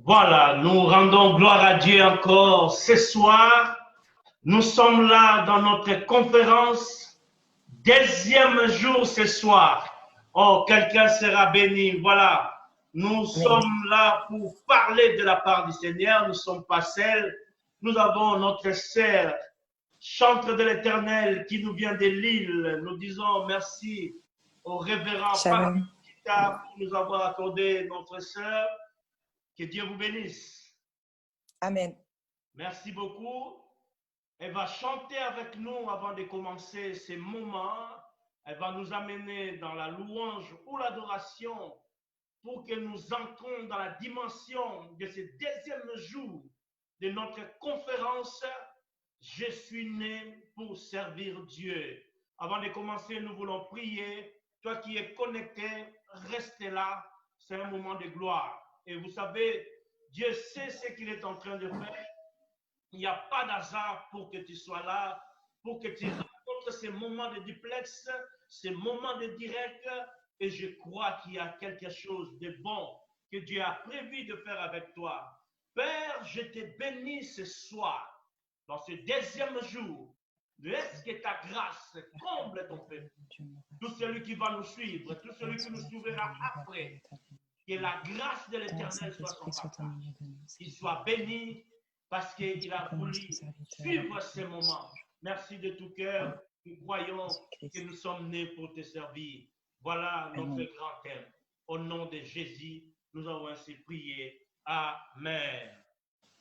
Voilà, nous rendons gloire à Dieu encore ce soir. Nous sommes là dans notre conférence, deuxième jour ce soir. Oh, quelqu'un sera béni. Voilà, nous sommes là pour parler de la part du Seigneur. Nous ne sommes pas seuls. Nous avons notre sœur, chantre de l'Éternel, qui nous vient de Lille. Nous disons merci au révérend Pasteur Kita pour nous avoir accordé notre sœur. Que Dieu vous bénisse. Amen. Merci beaucoup. Elle va chanter avec nous avant de commencer ces moments. Elle va nous amener dans la louange ou l'adoration pour que nous entrons dans la dimension de ce deuxième jour de notre conférence. Je suis né pour servir Dieu. Avant de commencer, nous voulons prier. Toi qui es connecté, reste là. C'est un moment de gloire. Et vous savez, Dieu sait ce qu'il est en train de faire. Il n'y a pas d'hasard pour que tu sois là, pour que tu rencontres ces moments de duplex, ces moments de direct. Et je crois qu'il y a quelque chose de bon que Dieu a prévu de faire avec toi. Père, je te bénis ce soir, dans ce deuxième jour. Laisse que ta grâce comble ton peuple. Tout celui qui va nous suivre, tout celui qui nous suivra après, que la grâce de l'Éternel soit son partage. Qu'il soit béni parce qu'il a voulu suivre ces moments. Merci de tout cœur. Nous croyons que nous sommes nés pour te servir. Voilà notre grand thème. Au nom de Jésus, nous avons ainsi prié. Amen.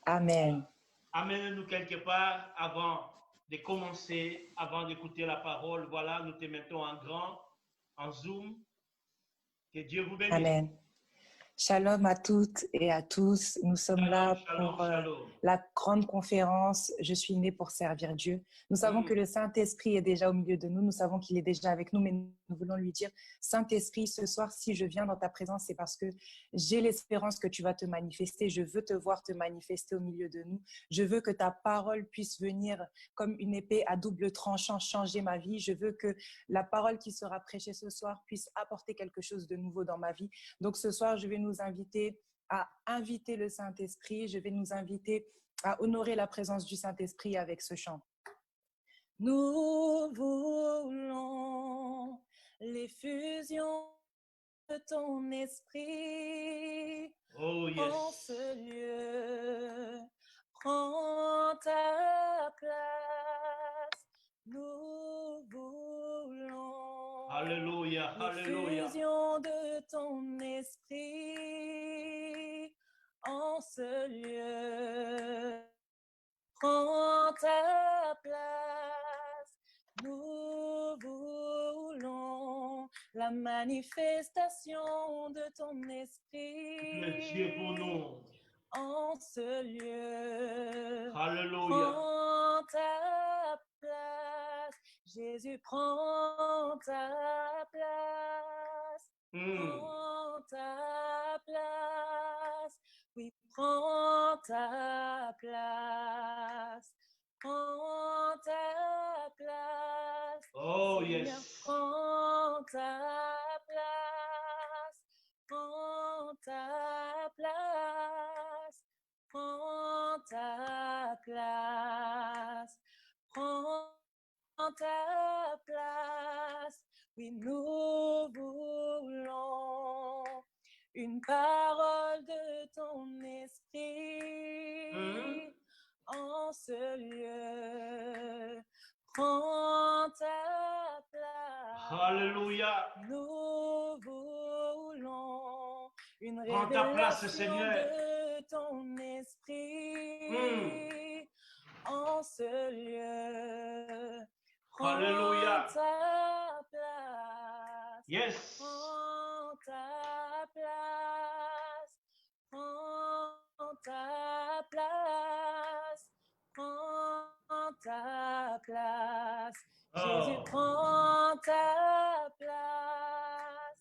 Amen. Amène-nous quelque part avant de commencer, avant d'écouter la parole. Voilà, nous te mettons en grand, en zoom. Que Dieu vous bénisse. Amen. Shalom à toutes et à tous. Nous sommes là pour la grande conférence. Je suis née pour servir Dieu. Nous savons que le Saint-Esprit est déjà au milieu de nous. Nous savons qu'il est déjà avec nous, mais nous voulons lui dire, Saint-Esprit, ce soir, si je viens dans ta présence, c'est parce que j'ai l'espérance que tu vas te manifester. Je veux te voir te manifester au milieu de nous. Je veux que ta parole puisse venir comme une épée à double tranchant, changer ma vie. Je veux que la parole qui sera prêchée ce soir puisse apporter quelque chose de nouveau dans ma vie. Donc ce soir, je vais nous inviter à inviter le Saint-Esprit. Je vais nous inviter à honorer la présence du Saint-Esprit avec ce chant. Nous voulons l'effusion de ton esprit en ce lieu. Prends ta place. Nous voulons l'effusion de ton esprit en ce lieu. Prends ta place. Nous voulons la manifestation de ton esprit. Le Dieu pour nous. En ce lieu. Alléluia. Prends ta place. Jésus, prends ta place. Prends ta place. Oui, prends ta place. Prends ta place. Oh, Seigneur, yes. prends ta place. Prends ta place. Prends ta place. Prends ta place. Oui, nous voulons une parole de ton esprit en ce lieu. Prends ta place. Alléluia. Nous voulons une Prends ta place, révélation Seigneur. de ton esprit en ce lieu. Prends Alléluia. ta place. Yes. Prends ta place. Prends ta place. Prends ta place. Jésus, prends ta place.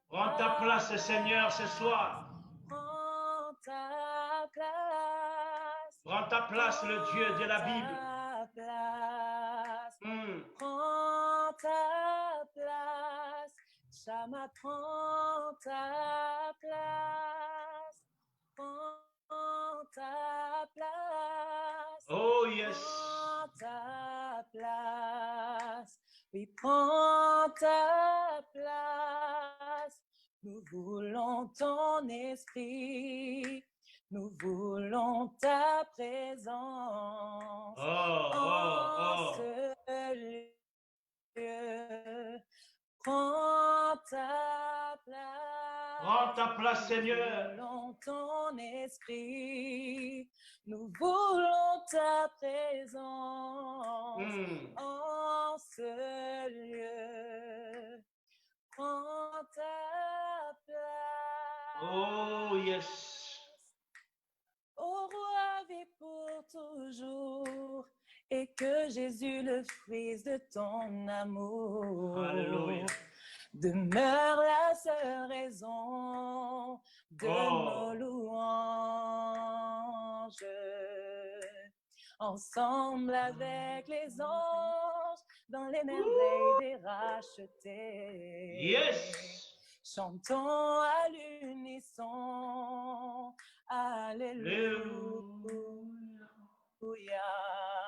Prends ta place, Seigneur, ce soir. Prends ta place. Prends ta place, le Dieu de la Bible. Prends ta place. Chama, prends ta place. Prends ta place. Oui, prends ta place. Nous voulons ton esprit. Nous voulons ta présence en ce lieu. Prends ta place. Prends ta place, Seigneur. Nous voulons ton esprit. Nous voulons ta présence en ce lieu. Prends ta place. Oh, yes. Au roi, vis pour toujours. Et que Jésus, le fruit de ton amour, Alléluia, demeure la seule raison de nos louanges. Ensemble avec les anges, dans les merveilles des rachetés. Yes. Chantons à l'unisson. Alléluia.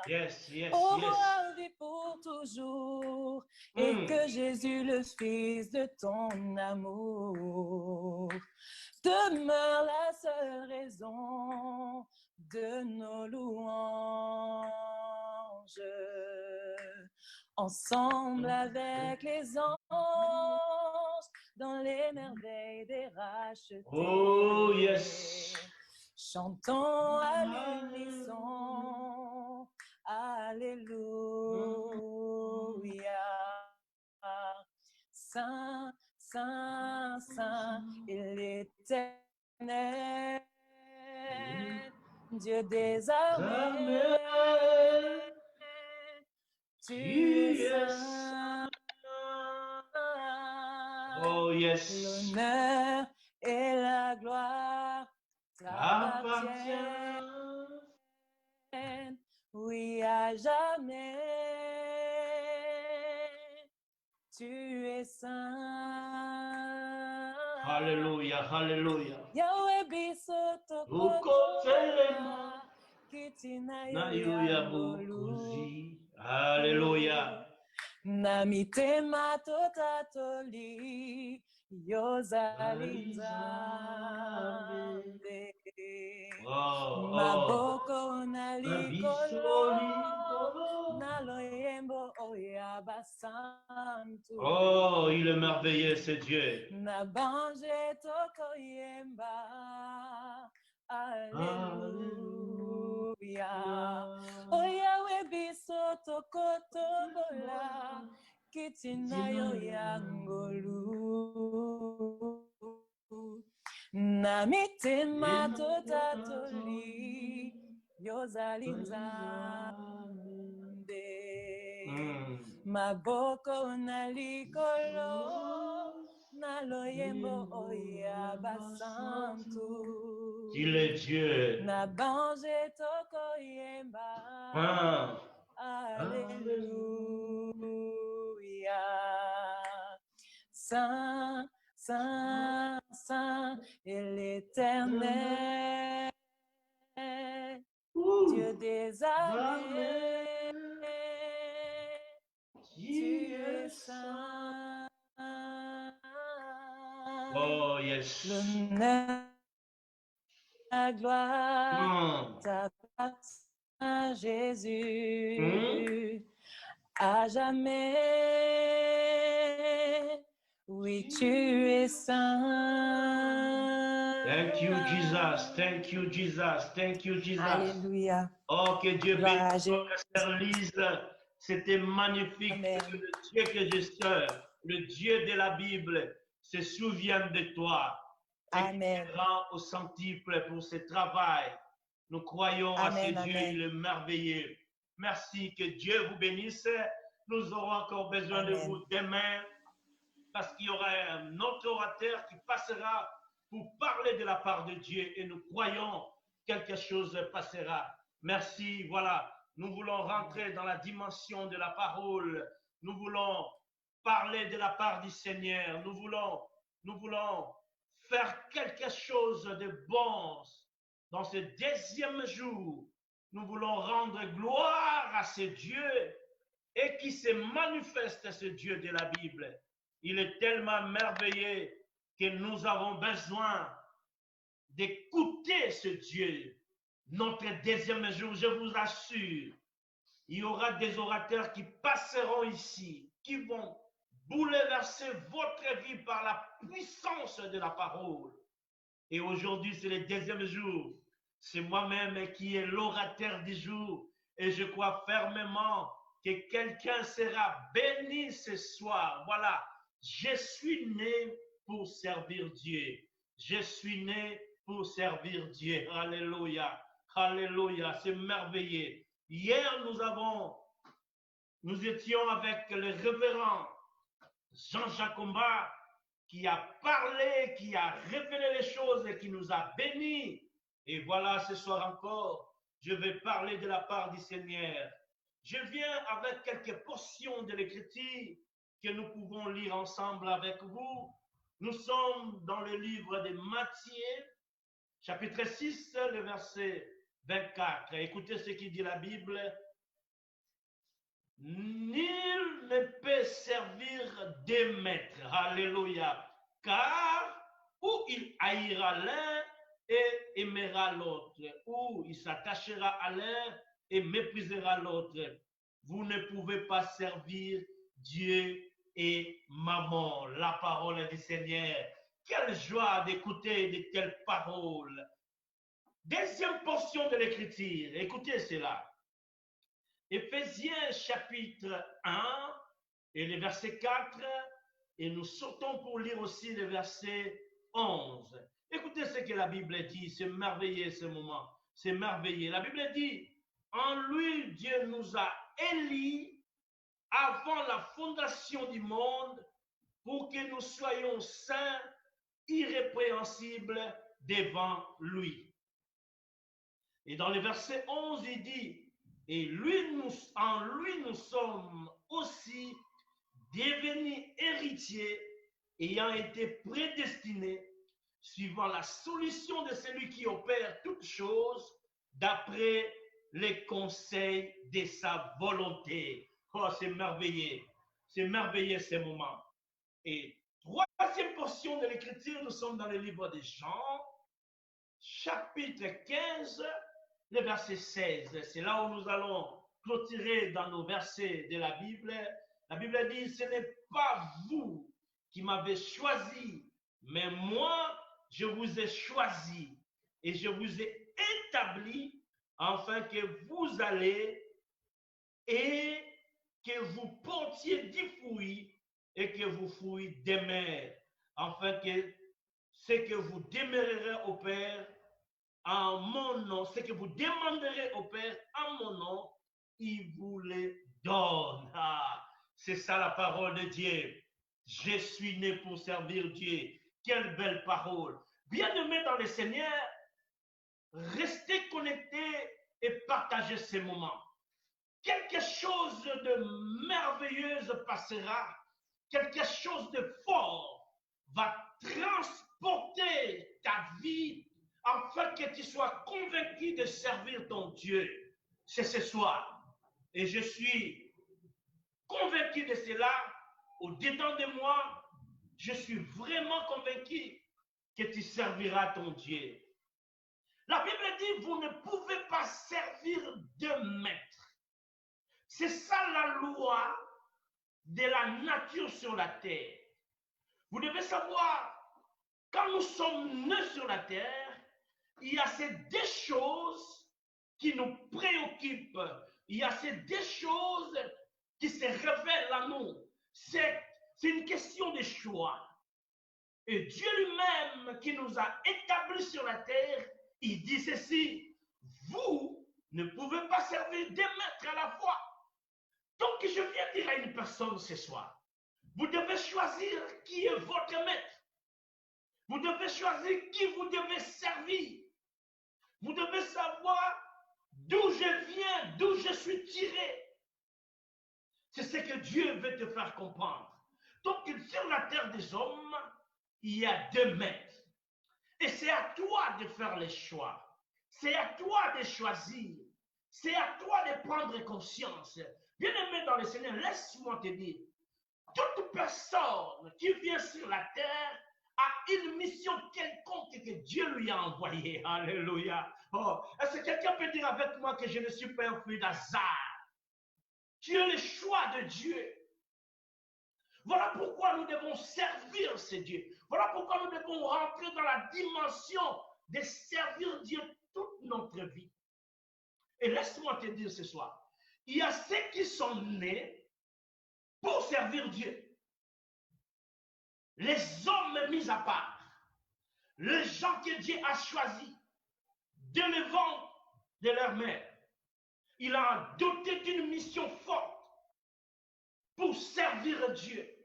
Yes, yes, Au yes. roi, vis pour toujours, et que Jésus, le Fils de ton amour, demeure la seule raison de nos louanges. Ensemble avec les anges, dans les merveilles des rachetés. Oh, yes. Chantons à l'unisson. Alléluia. Saint, Saint, Saint, et l'Éternel, Dieu des armées, tu es saint. Oh, yes. L'honneur et la gloire t'appartiennent, oui, à jamais. Tu es saint. Alléluia, alléluia. Yahweh bisoto Ukotelema. kitina Nayuya bukuzi. Alléluia. Namitema totatoli yozalinzambe. Maboko nalikolo naloyembo oyabasantu. Oh, il est merveilleux, ce Dieu. Nabanje tokoyemba. Alléluia. Oh Yahweh biso tokotombola kitina yo yangolu. Na mitema totatoli yozalinzambe. Maboko nalikolo naloyembo oyabasantu. Il est Dieu. Nabanje tokoyemba. Alléluia. Saint, Saint, Saint est l'Éternel, Dieu des armées, tu es saint. Oh, yes. L'honneur, la gloire t'appartient, Jésus, à jamais. Oui, tu es saint. Thank you, Jesus. Thank you, Jesus. Thank you, Jesus. Alléluia. Oh, que Dieu bénisse notre sœur Lise. C'était magnifique. Amen. Que le Dieu que je sers, le Dieu de la Bible, se souvienne de toi. Amen. Et rend au centuple pour ce travail. Nous croyons à ce Dieu, il est merveilleux. Merci, que Dieu vous bénisse. Nous aurons encore besoin de vous demain parce qu'il y aura un autre orateur qui passera pour parler de la part de Dieu et nous croyons quelque chose passera. Merci, voilà. Nous voulons rentrer dans la dimension de la parole. Nous voulons parler de la part du Seigneur. Nous voulons faire quelque chose de bon dans ce deuxième jour nous voulons rendre gloire à ce Dieu et qui se manifeste, ce Dieu de la Bible. Il est tellement merveilleux que nous avons besoin d'écouter ce Dieu. Notre deuxième jour, je vous assure, il y aura des orateurs qui passeront ici, qui vont bouleverser votre vie par la puissance de la parole. Et aujourd'hui, c'est le deuxième jour. C'est moi-même qui est l'orateur du jour. Et je crois fermement que quelqu'un sera béni ce soir. Voilà, je suis né pour servir Dieu. Je suis né pour servir Dieu. Alléluia. Alléluia. C'est merveilleux. Hier, nous étions avec le révérend Jean-Jacques Combat qui a parlé, qui a révélé les choses et qui nous a bénis. Et voilà, ce soir encore, je vais parler de la part du Seigneur. Je viens avec quelques portions de l'Écriture que nous pouvons lire ensemble avec vous. Nous sommes dans le livre de Matthieu, chapitre 6, le verset 24. Écoutez ce qui dit la Bible. Nul ne peut servir deux maîtres. Alléluia. Car ou il haïra l'un et aimera l'autre, ou il s'attachera à l'un et méprisera l'autre. Vous ne pouvez pas servir Dieu et maman. La parole du Seigneur. Quelle joie d'écouter de telles paroles. Deuxième portion de l'Écriture. Écoutez cela. Éphésiens chapitre 1 et le verset 4, et nous sortons pour lire aussi le verset 11. Écoutez ce que la Bible dit, c'est merveilleux ce moment, c'est merveilleux. La Bible dit, en lui Dieu nous a élus avant la fondation du monde pour que nous soyons saints, irrépréhensibles devant lui. Et dans le verset 11, il dit, et en lui, nous sommes aussi devenus héritiers, ayant été prédestinés, suivant la solution de celui qui opère toutes choses, d'après les conseils de sa volonté. Oh, c'est merveilleux ce moment. Et troisième portion de l'Écriture, nous sommes dans le livre de Jean, chapitre 15, le verset 16, c'est là où nous allons clôturer dans nos versets de la Bible. La Bible dit, ce n'est pas vous qui m'avez choisi, mais moi, je vous ai choisi et je vous ai établi afin que vous allez et que vous portiez du fruit et que vous fruits demeurent, afin que ce que vous demeurerez au Père, en mon nom, ce que vous demanderez au Père en mon nom, il vous les donne. Ah, c'est ça la parole de Dieu. Je suis né pour servir Dieu. Quelle belle parole. Bien-aimés dans le Seigneur, restez connectés et partagez ces moments. Quelque chose de merveilleux passera. Quelque chose de fort va transporter ta vie afin que tu sois convaincu de servir ton Dieu. C'est ce soir. Et je suis convaincu de cela. Au-dedans de moi, je suis vraiment convaincu que tu serviras ton Dieu. La Bible dit, vous ne pouvez pas servir deux maîtres. C'est ça la loi de la nature sur la terre. Vous devez savoir, quand nous sommes nés sur la terre, il y a ces deux choses qui nous préoccupent. Il y a ces deux choses qui se révèlent à nous. C'est une question de choix. Et Dieu lui-même qui nous a établis sur la terre, il dit ceci, vous ne pouvez pas servir deux maîtres à la fois. Donc je viens dire à une personne ce soir, vous devez choisir qui est votre maître. Vous devez choisir qui vous devez servir. Vous devez savoir d'où je viens, d'où je suis tiré. C'est ce que Dieu veut te faire comprendre. Donc, sur la terre des hommes, il y a deux maîtres. Et c'est à toi de faire les choix. C'est à toi de choisir. C'est à toi de prendre conscience. Bien-aimé dans le Seigneur, laisse-moi te dire, toute personne qui vient sur la terre a une mission quelconque que Dieu lui a envoyée. Alléluia. Oh, est-ce que quelqu'un peut dire avec moi que je ne suis pas un fruit d'hasard? Tu es le choix de Dieu. Voilà pourquoi nous devons servir ce Dieu. Voilà pourquoi nous devons rentrer dans la dimension de servir Dieu toute notre vie. Et laisse-moi te dire ce soir, il y a ceux qui sont nés pour servir Dieu. Les hommes mis à part, les gens que Dieu a choisis dès le ventre de leur mère. Il a doté d'une mission forte pour servir Dieu.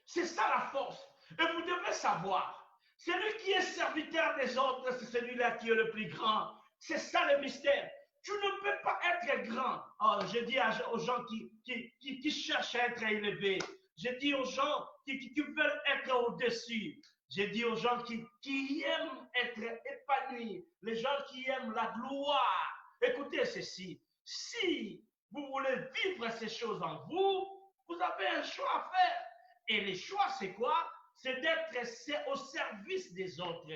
C'est ça la force. Et vous devez savoir, celui qui est serviteur des autres, c'est celui-là qui est le plus grand. C'est ça le mystère. Tu ne peux pas être grand. Oh, je dis aux gens qui cherchent à être élevés. Je dis aux gens qui veulent être au-dessus. Je dis aux gens qui aiment être épanouis. Les gens qui aiment la gloire. Écoutez ceci. Si vous voulez vivre ces choses en vous, vous avez un choix à faire. Et le choix, c'est quoi? C'est d'être au service des autres,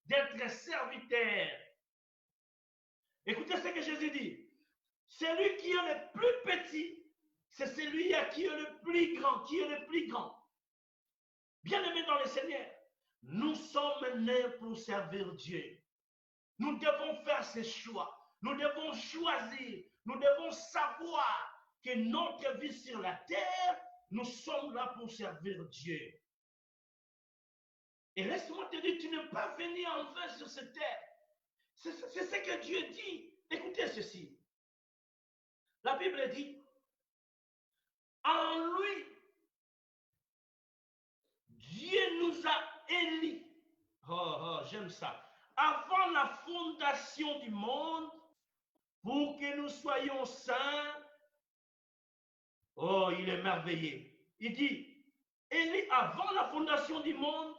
d'être serviteur. Écoutez ce que Jésus dit. Celui qui est le plus petit, c'est celui qui est le plus grand, qui est le plus grand. Bien-aimés dans le Seigneur, nous sommes nés pour servir Dieu. Nous devons faire ces choix. Nous devons choisir. Nous devons savoir que notre vie sur la terre, nous sommes là pour servir Dieu. Et laisse-moi te dire, tu n'es pas venu en vain sur cette terre. C'est ce que Dieu dit. Écoutez ceci. La Bible dit, en lui, Dieu nous a élus. Oh, j'aime ça. Avant la fondation du monde, pour que nous soyons saints. Oh, il est merveilleux. Il dit, élus avant la fondation du monde,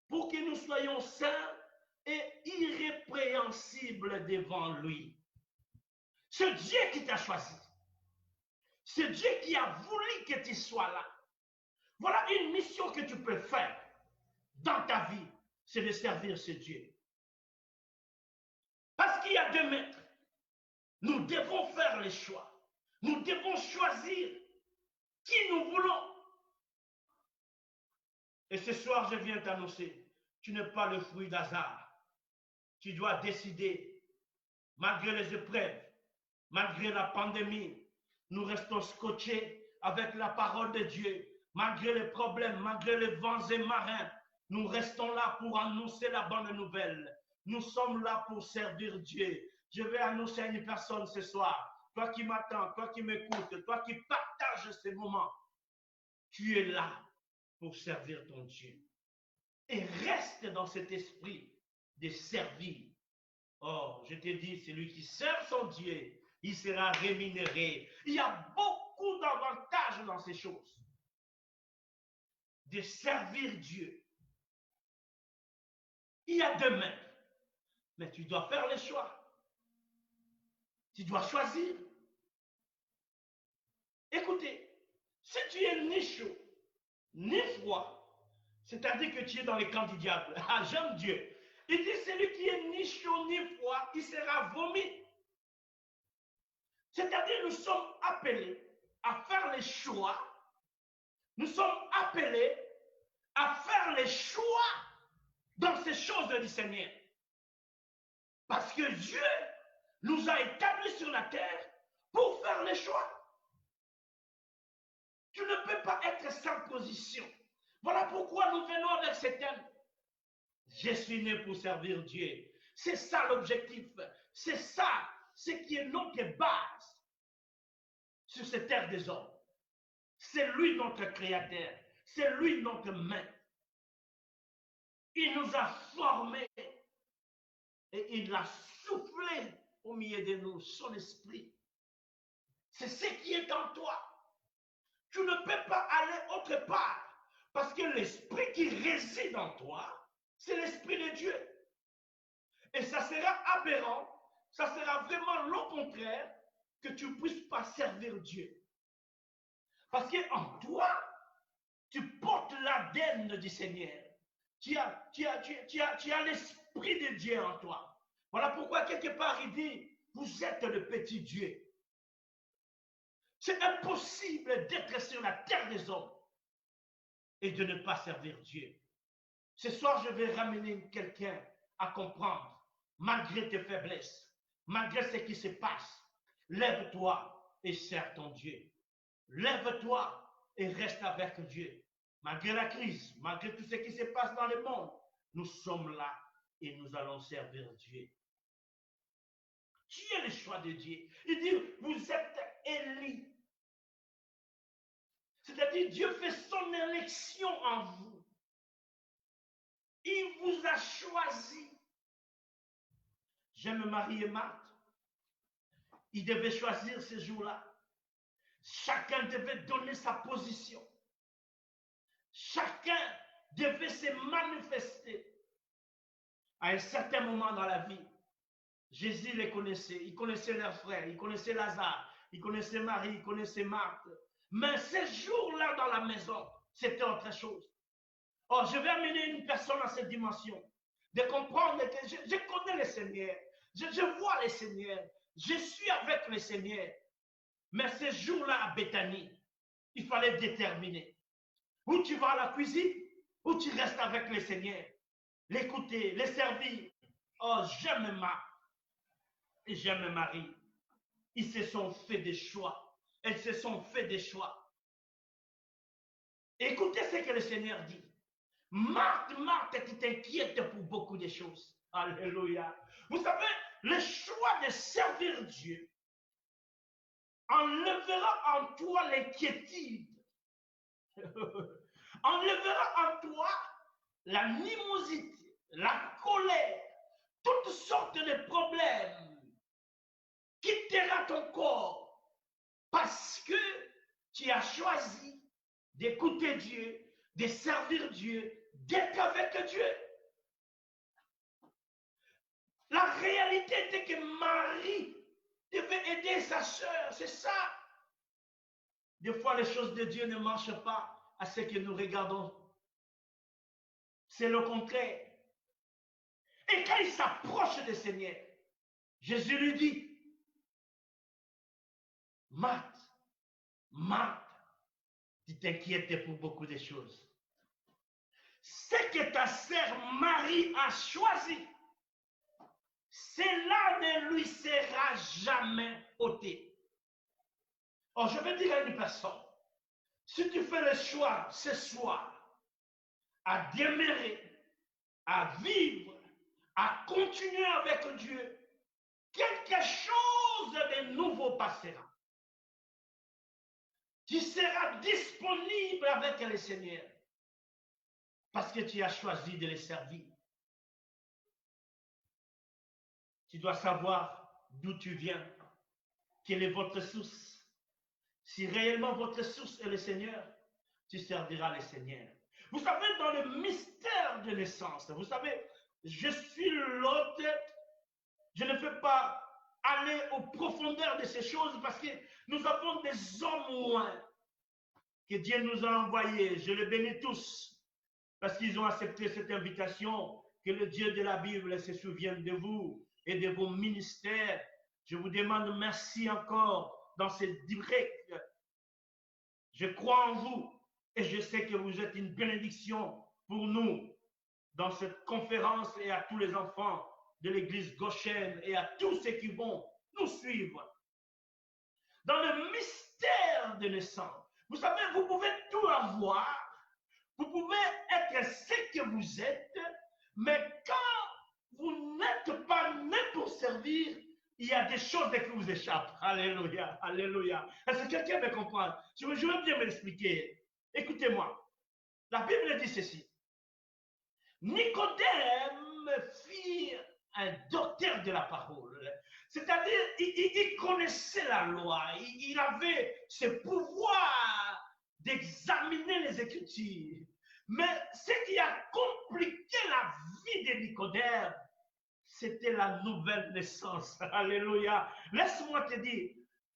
pour que nous soyons saints et irrépréhensibles devant lui. C'est Dieu qui t'a choisi. C'est Dieu qui a voulu que tu sois là. Voilà une mission que tu peux faire dans ta vie, c'est de servir ce Dieu. Parce qu'il y a deux maîtres. Nous devons faire les choix. Nous devons choisir qui nous voulons. Et ce soir, je viens t'annoncer, tu n'es pas le fruit d'hasard. Tu dois décider, malgré les épreuves, malgré la pandémie, nous restons scotchés avec la parole de Dieu. Malgré les problèmes, malgré les vents et marins, nous restons là pour annoncer la bonne nouvelle. Nous sommes là pour servir Dieu. Je vais annoncer à une personne ce soir, toi qui m'attends, toi qui m'écoutes, toi qui partages ces moments, tu es là pour servir ton Dieu. Et reste dans cet esprit de servir. Oh, je te dis, celui qui sert son Dieu, il sera rémunéré. Il y a beaucoup d'avantages dans ces choses. De servir Dieu. Il y a deux maîtres, mais tu dois faire le choix. Tu dois choisir. Écoutez, si tu es ni chaud, ni froid, c'est-à-dire que tu es dans les camps du diable. Ah, j'aime Dieu. Il dit, celui qui est ni chaud ni froid, il sera vomi. C'est-à-dire, nous sommes appelés à faire les choix. Nous sommes appelés à faire les choix dans ces choses du Seigneur. Parce que Dieu nous a établis sur la terre pour faire les choix. Tu ne peux pas être sans position. Voilà pourquoi nous venons avec ce thème. Je suis né pour servir Dieu. C'est ça l'objectif. C'est ça, ce qui est notre base sur cette terre des hommes. C'est lui notre créateur. C'est lui notre maître. Il nous a formés et il a soufflé au milieu de nous son esprit. C'est ce qui est en toi. Tu ne peux pas aller autre part parce que l'esprit qui réside en toi, c'est l'esprit de Dieu. Et ça sera aberrant, ça sera vraiment le contraire que tu ne puisses pas servir Dieu. Parce qu'en toi, tu portes l'ADN du Seigneur. Tu as l'Esprit de Dieu en toi. Voilà pourquoi quelque part il dit, vous êtes le petit Dieu. C'est impossible d'être sur la terre des hommes et de ne pas servir Dieu. Ce soir, je vais ramener quelqu'un à comprendre, malgré tes faiblesses, malgré ce qui se passe, lève-toi et sers ton Dieu. Lève-toi et reste avec Dieu. Malgré la crise, malgré tout ce qui se passe dans le monde, nous sommes là et nous allons servir Dieu. Tu es le choix de Dieu. Il dit, vous êtes élus. C'est-à-dire, Dieu fait son élection en vous. Il vous a choisi. J'aime Marie et Marthe. Ils devaient choisir ce jour-là. Chacun devait donner sa position. Chacun devait se manifester. À un certain moment dans la vie, Jésus les connaissait. Il connaissait leurs frères, il connaissait Lazare, il connaissait Marie, il connaissait Marthe. Mais ce jour-là dans la maison, c'était autre chose. Oh, je vais amener une personne à cette dimension, de comprendre que je connais le Seigneur, je vois le Seigneur, je suis avec le Seigneur. Mais ce jour-là à Béthanie, il fallait déterminer. Où tu vas à la cuisine, ou tu restes avec le Seigneur, l'écouter, le servir. Oh, j'aime Marthe et j'aime Marie. Ils se sont fait des choix. Elles se sont fait des choix. Écoutez ce que le Seigneur dit. Marthe, Marthe, tu t'inquiètes pour beaucoup de choses. Alléluia. Vous savez, le choix de servir Dieu enlèvera en toi l'inquiétude. Enlèvera en toi l'animosité, la colère, toutes sortes de problèmes. Quittera ton corps parce que tu as choisi d'écouter Dieu, de servir Dieu, d'être avec Dieu. La réalité était que Marie devait aider sa sœur, c'est ça. Des fois, les choses de Dieu ne marchent pas à ce que nous regardons. C'est le contraire. Et quand il s'approche du Seigneur, Jésus lui dit, Marthe, Marthe, tu t'inquiètes pour beaucoup de choses. Ce que ta sœur Marie a choisi, cela ne lui sera jamais ôté. Oh, je vais dire à une personne, si tu fais le choix ce soir à demeurer, à vivre, à continuer avec Dieu, quelque chose de nouveau passera. Tu seras disponible avec le Seigneur parce que tu as choisi de le servir. Tu dois savoir d'où tu viens, quelle est votre source. Si réellement votre source est le Seigneur, tu serviras le Seigneur. Vous savez, dans le mystère de naissance, vous savez, je suis l'hôte, je ne peux pas aller aux profondeurs de ces choses parce que nous avons des hommes loin que Dieu nous a envoyés. Je les bénis tous parce qu'ils ont accepté cette invitation. Que le Dieu de la Bible se souvienne de vous et de vos ministères. Je vous demande merci encore dans ce direct. Je crois en vous et je sais que vous êtes une bénédiction pour nous dans cette conférence et à tous les enfants de l'église Goshen et à tous ceux qui vont nous suivre. Dans le mystère de naissance, vous savez, vous pouvez tout avoir, vous pouvez être ce que vous êtes, mais quand vous n'êtes pas né pour servir, il y a des choses qui vous échappent. Alléluia, alléluia. Est-ce que quelqu'un me comprend? Je veux bien me l'expliquer. Écoutez-moi. La Bible dit ceci. Nicodème fit un docteur de la parole. C'est-à-dire, il connaissait la loi. Il avait ce pouvoir d'examiner les Écritures. Mais ce qui a compliqué la vie de Nicodème, c'était la nouvelle naissance. Alléluia. Laisse-moi te dire,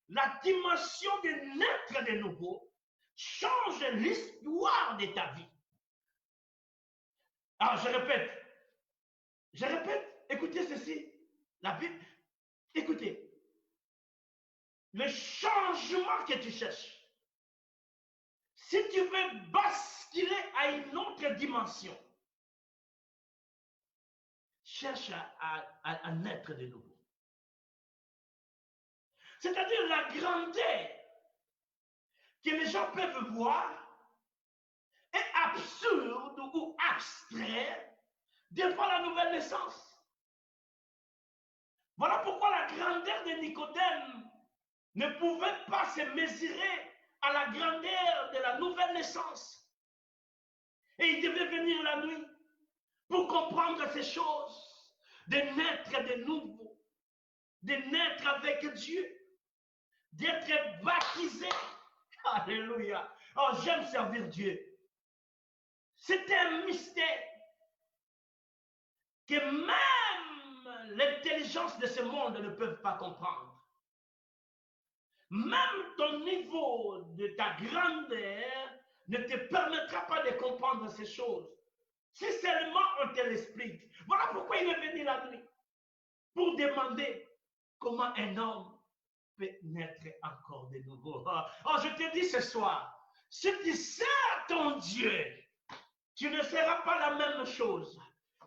la dimension de naître de nouveau change l'histoire de ta vie. Alors, je répète, écoutez ceci, la Bible, écoutez, le changement que tu cherches, si tu veux basculer à une autre dimension, cherche à naître de nouveau. C'est-à-dire la grandeur que les gens peuvent voir est absurde ou abstrait devant la nouvelle naissance. Voilà pourquoi la grandeur de Nicodème ne pouvait pas se mesurer à la grandeur de la nouvelle naissance. Et il devait venir la nuit pour comprendre ces choses, de naître de nouveau, de naître avec Dieu, d'être baptisé. Alléluia. Oh, j'aime servir Dieu. C'est un mystère que même l'intelligence de ce monde ne peut pas comprendre. Même ton niveau de ta grandeur ne te permettra pas de comprendre ces choses. Si seulement on te l'explique. Voilà pourquoi il est venu la nuit. Pour demander comment un homme peut naître encore de nouveau. Oh, je te dis ce soir, si tu sers ton Dieu, tu ne seras pas la même chose.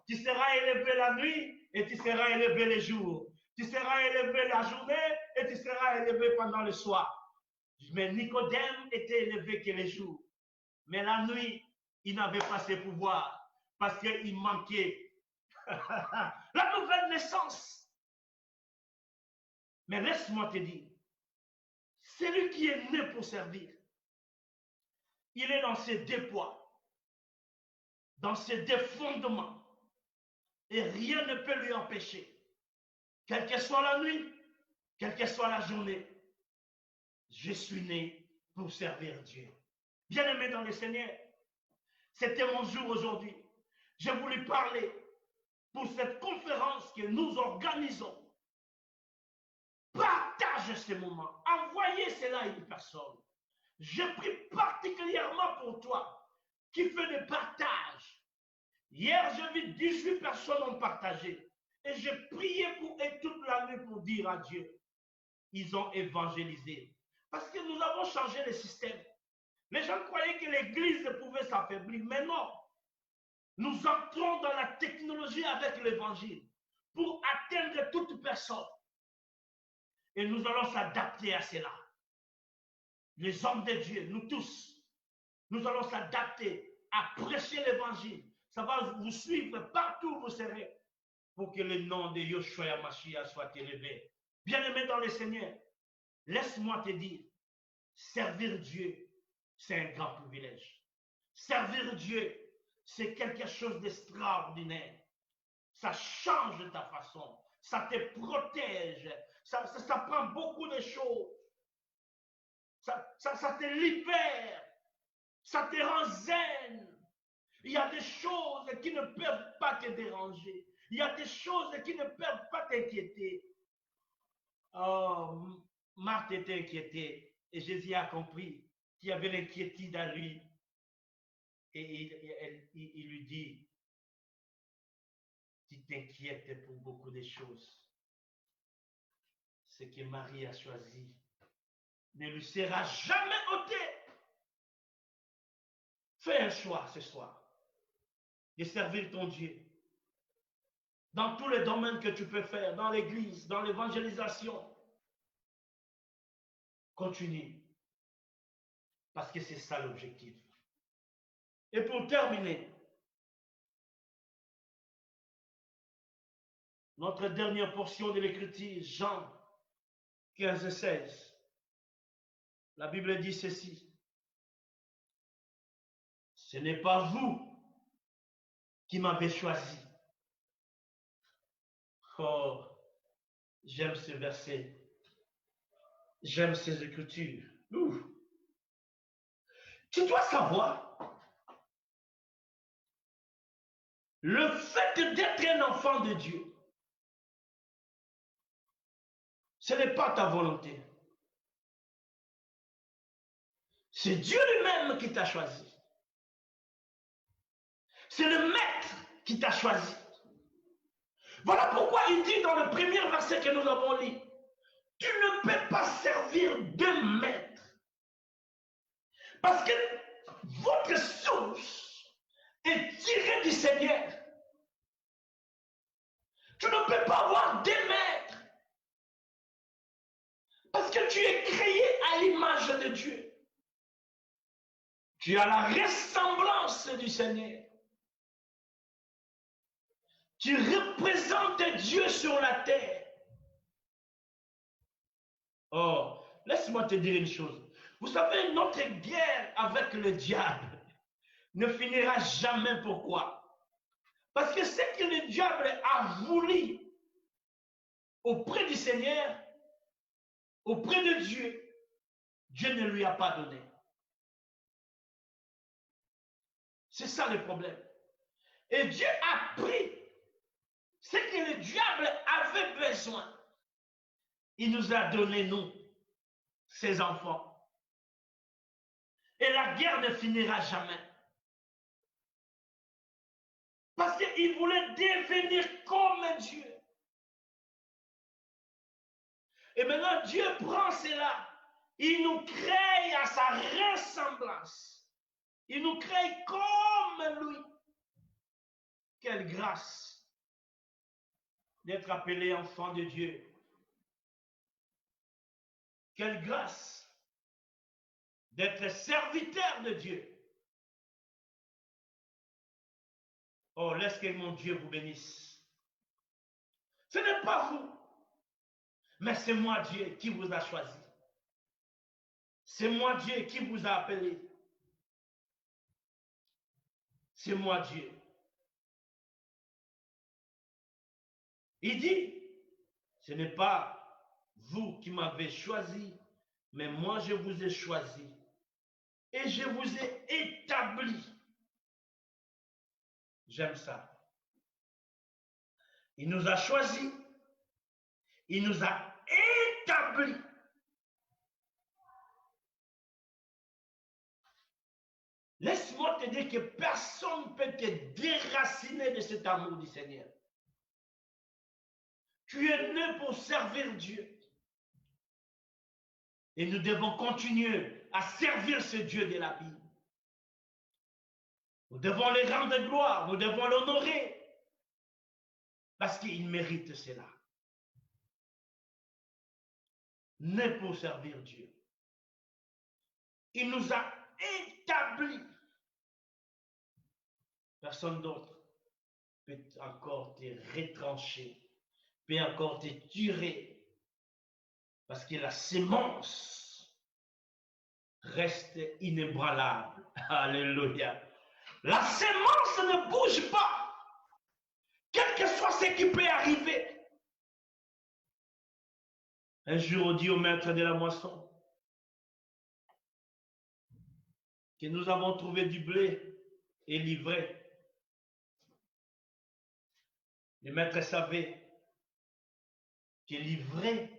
Tu seras élevé la nuit et tu seras élevé le jour. Tu seras élevé la journée et tu seras élevé pendant le soir. Mais Nicodème était élevé que le jour. Mais la nuit, il n'avait pas ses pouvoirs parce qu'il manquait la nouvelle naissance. Mais laisse-moi te dire, celui qui est né pour servir, il est dans ses déplois, dans ses défondements, et rien ne peut lui empêcher, quelle que soit la nuit, quelle que soit la journée, je suis né pour servir Dieu. Bien-aimé dans le Seigneur, c'était mon jour aujourd'hui. Je voulais parler pour cette conférence que nous organisons. Partage ce moment, envoyez cela à une personne. Je prie particulièrement pour toi qui fais des partages. Hier, j'ai vu 18 personnes ont partagé. Et j'ai prié pour eux toute la nuit pour dire à Dieu. Ils ont évangélisé. Parce que nous avons changé le système. Les gens croyaient que l'Église pouvait s'affaiblir. Mais non. Nous entrons dans la technologie avec l'Évangile pour atteindre toute personne. Et nous allons s'adapter à cela. Les hommes de Dieu, nous tous, nous allons s'adapter à prêcher l'Évangile. Ça va vous suivre partout où vous serez pour que le nom de Yoshua Yamashiach soit élevé. Bien-aimé dans le Seigneur, laisse-moi te dire, servir Dieu, c'est un grand privilège. Servir Dieu, c'est quelque chose d'extraordinaire. Ça change ta façon, ça te protège, ça prend beaucoup de choses. Ça te libère, ça te rend zen. Il y a des choses qui ne peuvent pas te déranger. Il y a des choses qui ne peuvent pas t'inquiéter. Oh, Marthe était inquiétée et Jésus a compris qu'il y avait l'inquiétude à lui. Et il lui dit, tu t'inquiètes pour beaucoup de choses. Ce que Marie a choisi ne lui sera jamais ôté. Fais un choix ce soir de servir ton Dieu dans tous les domaines que tu peux faire, dans l'église, dans l'évangélisation. Continue, parce que c'est ça l'objectif. Et pour terminer, notre dernière portion de l'écriture, Jean 15, 16. La Bible dit ceci. Ce n'est pas vous qui m'avez choisi. Oh, j'aime ce verset. J'aime ces écritures. Ouf. Tu dois savoir, le fait d'être un enfant de Dieu, ce n'est pas ta volonté. C'est Dieu lui-même qui t'a choisi. C'est le maître qui t'a choisi. Voilà pourquoi il dit dans le premier verset que nous avons lu, tu ne peux pas servir deux maîtres. Parce que votre source est tirée du Seigneur. Tu ne peux pas avoir deux maîtres. Parce que tu es créé à l'image de Dieu. Tu as la ressemblance du Seigneur. Tu représentes Dieu sur la terre. Oh, laisse-moi te dire une chose. Vous savez, notre guerre avec le diable ne finira jamais. Pourquoi? Parce que ce que le diable a voulu auprès du Seigneur, auprès de Dieu, Dieu ne lui a pas donné. C'est ça le problème. Et Dieu a pris ce que le diable avait besoin. Il nous a donné, nous, ses enfants. Et la guerre ne finira jamais. Parce qu'il voulait devenir comme Dieu. Et maintenant, Dieu prend cela. Il nous crée à sa ressemblance. Il nous crée comme lui. Quelle grâce d'être appelé enfant de Dieu. Quelle grâce d'être serviteur de Dieu. Oh, laisse que mon Dieu vous bénisse. Ce n'est pas vous, mais c'est moi Dieu qui vous a choisi. C'est moi Dieu qui vous a appelé. C'est moi Dieu. Il dit, ce n'est pas vous qui m'avez choisi, mais moi je vous ai choisi et je vous ai établi. J'aime ça. Il nous a choisis, il nous a établis. Laisse-moi te dire que personne ne peut te déraciner de cet amour du Seigneur. Tu es né pour servir Dieu. Et nous devons continuer à servir ce Dieu de la Bible. Nous devons les rendre gloire, nous devons l'honorer. Parce qu'il mérite cela. Né pour servir Dieu. Il nous a établis. Personne d'autre peut encore te retrancher, peut encore te tuer, parce que la sémence reste inébranlable. Alléluia. La sémence ne bouge pas, quel que soit ce qui peut arriver. Un jour, on dit au maître de la moisson que nous avons trouvé du blé et livré. Le maître savait que l'ivraie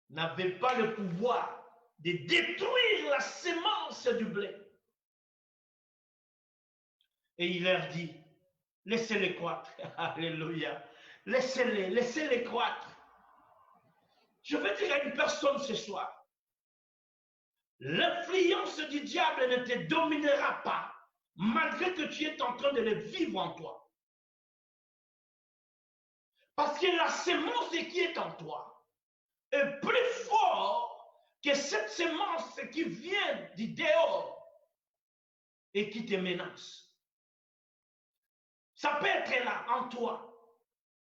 n'avait pas le pouvoir de détruire la sémence du blé. Et il leur dit, laissez-les croître. Alléluia. Laissez-les croître. Je veux dire à une personne ce soir, l'influence du diable ne te dominera pas, malgré que tu es en train de le vivre en toi. Parce que la sémence qui est en toi est plus forte que cette sémence qui vient du dehors et qui te menace. Ça peut être là, en toi,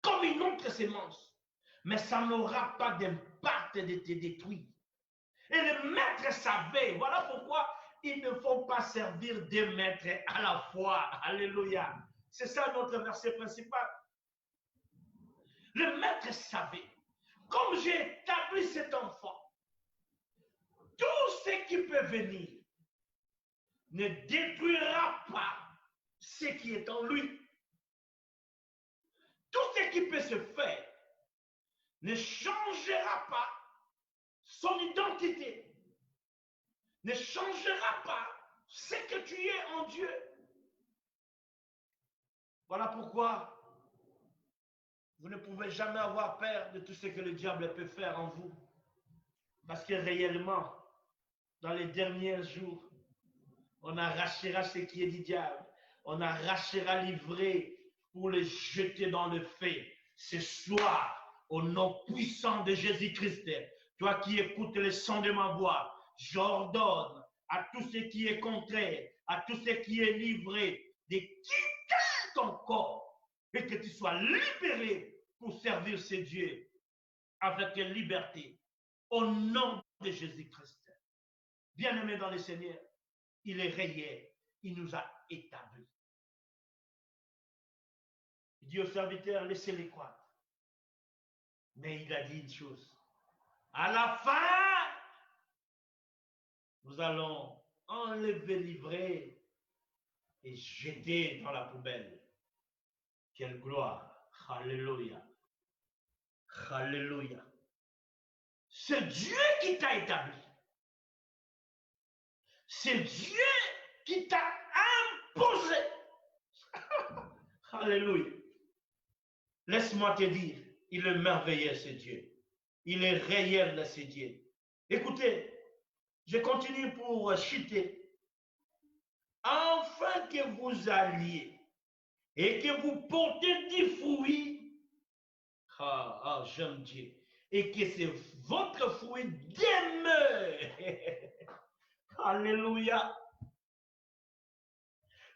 comme une autre sémence, mais ça n'aura pas d'impact de te détruire. Et le maître savait, voilà pourquoi il ne faut pas servir deux maîtres à la fois. Alléluia. C'est ça notre verset principal. Le maître savait, comme j'ai établi cet enfant, tout ce qui peut venir ne détruira pas ce qui est en lui. Tout ce qui peut se faire ne changera pas son identité, ne changera pas ce que tu es en Dieu. Voilà pourquoi vous ne pouvez jamais avoir peur de tout ce que le diable peut faire en vous. Parce que réellement, dans les derniers jours, on arrachera ce qui est du diable. On arrachera l'ivraie pour le jeter dans le feu. Ce soir, au nom puissant de Jésus-Christ, toi qui écoutes le son de ma voix, j'ordonne à tout ce qui est contraire, à tout ce qui est livré, de quitter ton corps et que tu sois libéré pour servir ce Dieu avec liberté. Au nom de Jésus-Christ. Bien-aimé dans le Seigneur, il est réel, il nous a établis. Il dit au serviteur, laissez-les croire. Mais il a dit une chose. À la fin, nous allons enlever l'ivraie et jeter dans la poubelle. Quelle gloire! Alléluia! Alléluia! C'est Dieu qui t'a établi. C'est Dieu qui t'a imposé. Alléluia. Laisse-moi te dire, il est merveilleux ce Dieu. Il est réel ce Dieu. Écoutez, je continue pour chuter. Afin que vous alliez et que vous portez du fruit. J'aime Dieu. Et que c'est votre fruit demeure. Alléluia.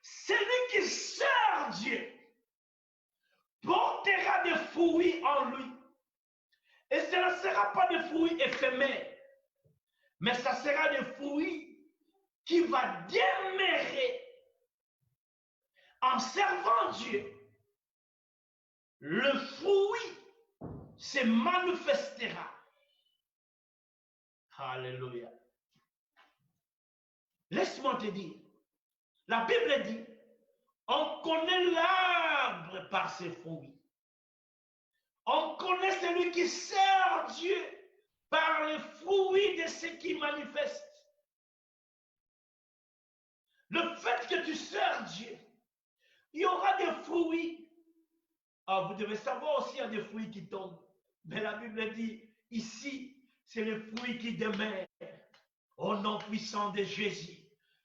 Celui qui sert Dieu portera des fruits en lui. Et ce ne sera pas des fruits éphémères, mais ça sera des fruits qui vont demeurer en servant Dieu. Le fruit se manifestera. Alléluia. Laisse-moi te dire, la Bible dit, on connaît l'arbre par ses fruits. On connaît celui qui sert Dieu par les fruits de ce qui manifeste. Le fait que tu sers Dieu, il y aura des fruits. Vous devez savoir aussi, il y a des fruits qui tombent. Mais la Bible dit, ici, c'est les fruits qui demeurent. Au nom puissant de Jésus,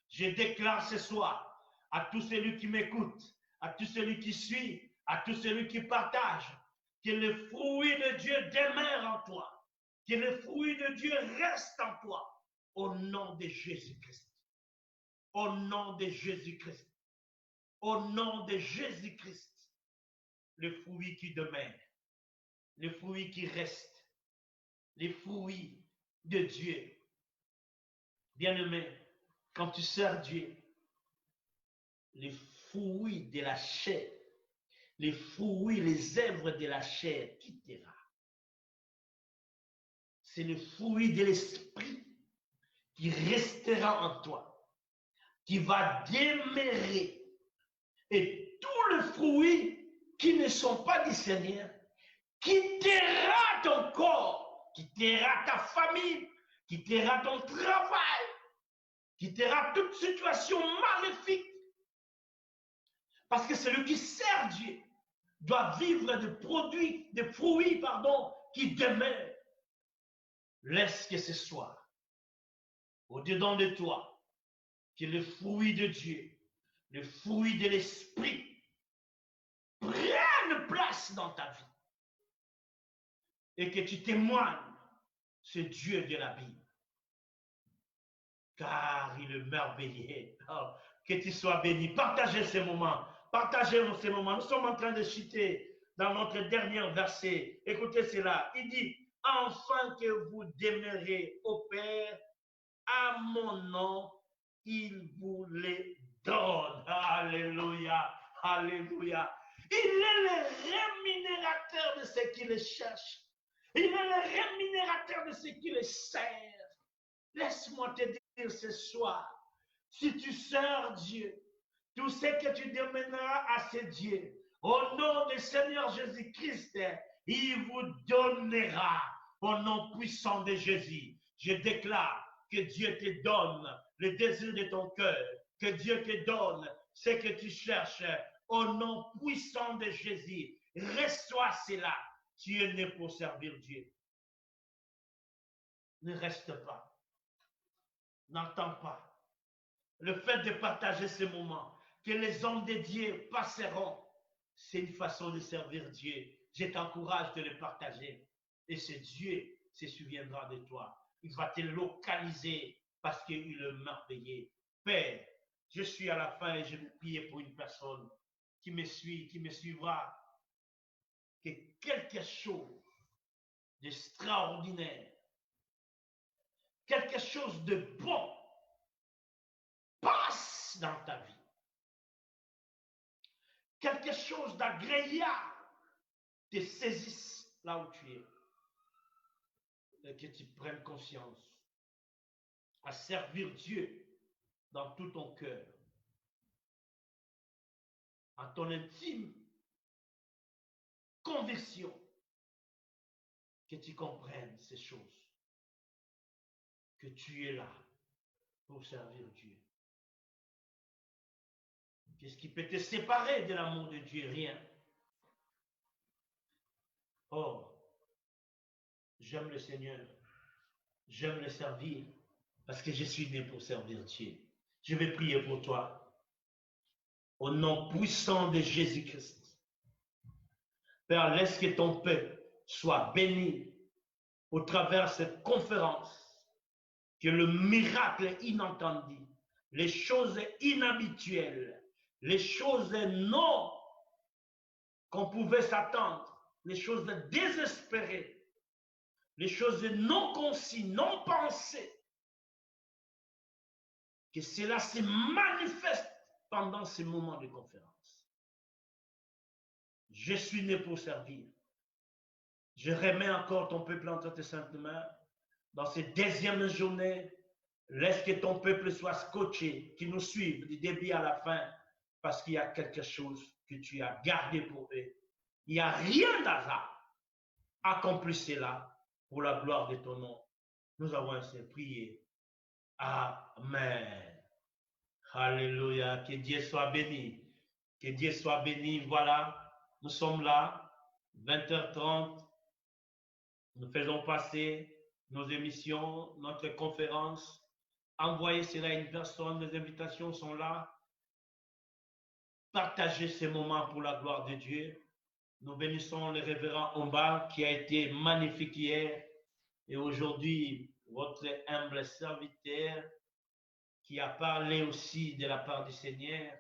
je déclare ce soir à tous celui qui m'écoute, à tous celui qui suit, à tous celui qui partage, que le fruit de Dieu demeure en toi, que le fruit de Dieu reste en toi, au nom de Jésus-Christ. Au nom de Jésus-Christ. Au nom de Jésus-Christ. Le fruit qui demeure, le fruit qui reste, les fruits de Dieu. Bien-aimé, quand tu sers Dieu, les fruits de la chair, les fruits, les œuvres de la chair quittera. C'est le fruit de l'esprit qui restera en toi, qui va demeurer. Et tous les fruits qui ne sont pas du Seigneur quittera ton corps, quittera ta famille, quittera ton travail, quittera toute situation maléfique. Parce que celui qui sert Dieu doit vivre de produits, de fruits, qui demeurent. Laisse que ce soit au-dedans de toi que le fruit de Dieu, le fruit de l'esprit prenne place dans ta vie et que tu témoignes ce Dieu de la Bible. Car il est merveilleux. Oh, que tu sois béni. Partagez ces moments. Partagez ces moments. Nous sommes en train de citer dans notre dernier verset. Écoutez cela. Il dit, afin que vous demeurez au Père, à mon nom, il vous les donne. Alléluia. Alléluia. Il est le rémunérateur de ceux qui le cherchent. Il est le rémunérateur de ceux qui le servent. Laisse-moi te dire ce soir, si tu sers Dieu, tout ce que tu demanderas à ce Dieu, au nom du Seigneur Jésus-Christ, il vous donnera au nom puissant de Jésus. Je déclare que Dieu te donne le désir de ton cœur, que Dieu te donne ce que tu cherches. Au nom puissant de Jésus, reçois cela. Tu es né pour servir Dieu. Ne reste pas. N'entends pas. Le fait de partager ce moment, que les hommes de Dieu passeront, c'est une façon de servir Dieu. Je t'encourage de le partager. Et c'est Dieu se souviendra de toi. Il va te localiser parce qu'il est merveilleux. Père, je suis à la fin et je vais prier pour une personne qui me suit, qui me suivra. Que quelque chose d'extraordinaire, quelque chose de bon passe dans ta vie. Quelque chose d'agréable te saisisse là où tu es. Et que tu prennes conscience à servir Dieu dans tout ton cœur, en ton intime conviction, que tu comprennes ces choses, que tu es là pour servir Dieu. Qu'est-ce qui peut te séparer de l'amour de Dieu? Rien. Oh, j'aime le Seigneur, j'aime le servir, parce que je suis né pour servir Dieu. Je vais prier pour toi. Au nom puissant de Jésus-Christ. Père, laisse que ton peuple soit béni au travers de cette conférence, que le miracle inattendu, les choses inhabituelles, les choses non qu'on pouvait s'attendre, les choses désespérées, les choses non conçues, non pensées, que cela se manifeste pendant ces moments de conférence. Je suis né pour servir. Je remets encore ton peuple entre tes saintes mains. Dans cette deuxième journée, laisse que ton peuple soit scotché, qu'il nous suive du début à la fin, parce qu'il y a quelque chose que tu as gardé pour eux. Il n'y a rien d'hasard. Accomplis cela pour la gloire de ton nom. Nous avons ainsi prié. Amen. Alléluia. Que Dieu soit béni. Que Dieu soit béni. Voilà. Nous sommes là, 20h30, nous faisons passer nos émissions, notre conférence. Envoyez cela à une personne, les invitations sont là. Partagez ces moments pour la gloire de Dieu. Nous bénissons le révérend Omba qui a été magnifique hier et aujourd'hui, votre humble serviteur qui a parlé aussi de la part du Seigneur.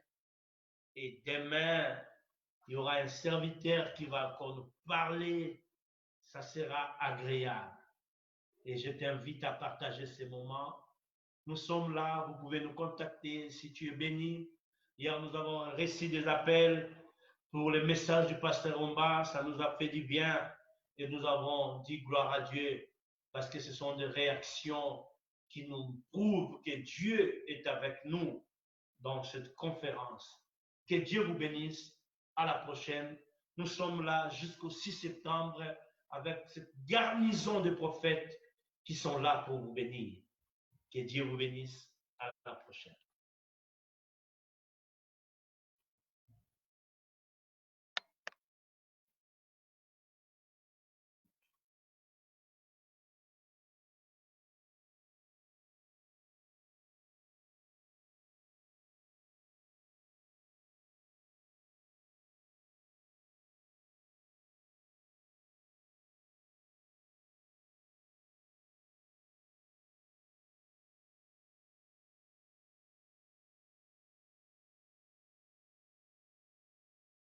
Et demain, il y aura un serviteur qui va encore nous parler. Ça sera agréable. Et je t'invite à partager ces moments. Nous sommes là. Vous pouvez nous contacter si tu es béni. Hier, nous avons reçu des appels pour le message du pasteur Omba. Ça nous a fait du bien. Et nous avons dit gloire à Dieu. Parce que ce sont des réactions qui nous prouvent que Dieu est avec nous dans cette conférence. Que Dieu vous bénisse. À la prochaine. Nous sommes là jusqu'au 6 septembre avec cette garnison de prophètes qui sont là pour vous bénir. Que Dieu vous bénisse. À la prochaine.